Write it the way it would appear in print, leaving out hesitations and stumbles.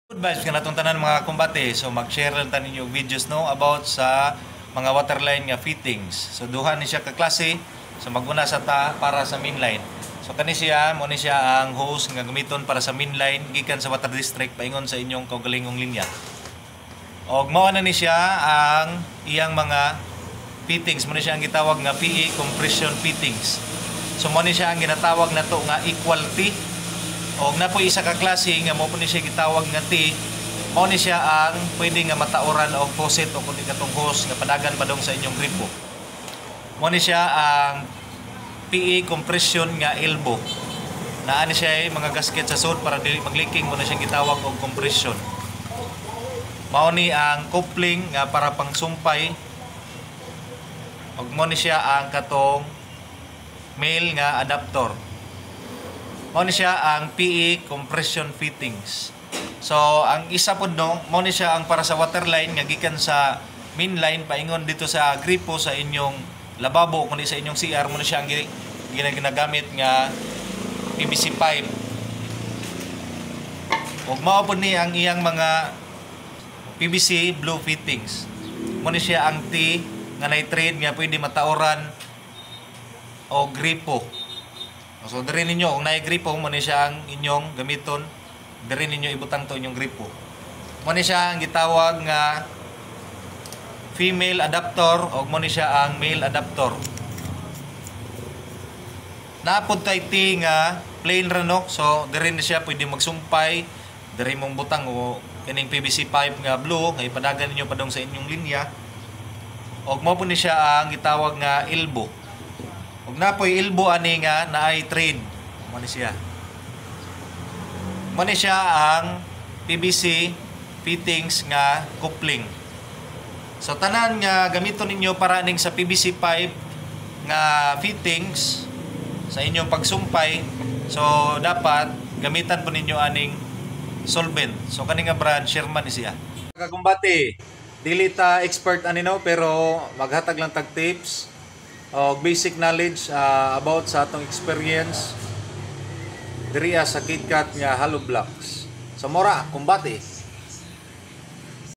Good vibes ka natong tanan mga kumbate. So mag-share lang tanin yung videos no about sa mga waterline nga fittings. So duha ni siya ka klase. So maguna sa ta para sa mainline. So kani siya mo ni siya ang hose nga gamiton para sa mainline gikan sa water district paingon sa inyong kaugalingong linya. Og mao na ni siya ang iyang mga fittings mo ni siya ang gitawag nga PE compression fittings. So mo ni siya ang ginatawag nato nga equality. Og napoy isa ka klase nga mo po ni siya gitawag nga T, mao ni siya ang pwede nga matauran og faucet o kundi katong hose nga padagan padong sa inyong gripo. Mao ni siya ang PE compression nga elbow. Naa ni siya mga gasket sa sud para dili mag-leaking, mo na siya gitawag og compression. Mao ni ang coupling nga para pangsumpay. Og mo ni siya ang katong male nga adapter. Mao ni siya ang PE compression fittings. So ang isa pod no, mao ni siya ang para sa waterline nga gikan sa main line paingon dito sa gripo sa inyong lababo kundi sa inyong CR, mao ni siya ang ginagamit nga PVC pipe. Ug mao pod ni ang iyang mga PVC blue fittings. Mao ni siya ang T nga nitride nga pwede matauran o gripo. So diri ninyo kung naay gripo mo ni siya ang inyong gamiton, diri ninyo ibutang to inyong gripo. Mo ni siya ang gitawag nga female adapter o mo ni siya ang male adapter. Naapod tay T nga plain ra no. So diri ni siya pwede magsumpay, diri mong butang o kining PVC pipe nga blue nga ipadagan ninyo padong sa inyong linya. Og mo po ni siya ang gitawag nga elbow. Ug napoy elbow ani nga naay thread. Mo ni siya. Mo ni siya ang PVC fittings nga coupling. So tanan nga gamiton ninyo para ning sa PVC pipe nga fittings sa inyong pagsumpay. So dapat gamitan po ninyo aning solvent. So kani nga brand Sherman ni siya. Kagumbati, dili ta expert ani no, pero maghatag lang tag tips o basic knowledge about sa atong experience diri sa KitKat nga hollow blocks. So mora kumbati.